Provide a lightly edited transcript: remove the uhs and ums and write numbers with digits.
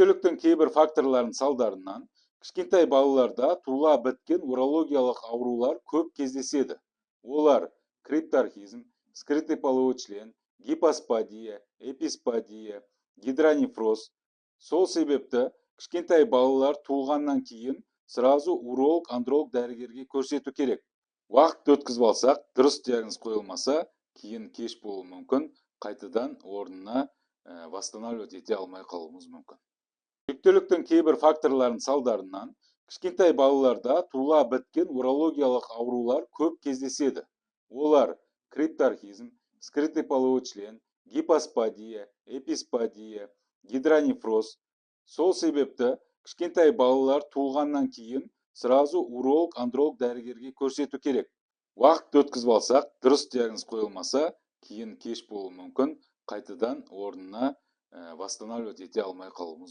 Жүктіліктің кейбір факторларының салдарынан кішкентай балаларда туға біткен урологиялық аурулар көп кездеседі. Олар крипторхизм, скрытый половой член, гипоспадия, эписпадия, гидронефроз. Сол себепті кішкентай балалар туылғаннан кейін сразу уролог-андролог дәрігерге көрсету керек. Уақыт өткізіп алсақ, дұрыс диагноз қойылмаса, кейін кеш болуы мүмкін, қайтадан орнына восстанавливать ете алмай қалуымыз мүмкін. Жүктіліктің кейбір факторларының салдарынан кішкентай балаларда туға біткен урологиялық аурулар көп кездеседі. Олар крипторхизм, скрытый половой член, гипоспадия, эписпадия, гидронефроз. Сол себепті кішкентай балалар туылғаннан кейін сразу уролог-андролог дәрігерге көрсету керек. Уақыт өткізіп алсақ, дұрыс диагноз қойылмаса, кейін кеш болуы мүмкін, қайтадан орнына восстанавливать ете алмай қалуымыз мүмкін.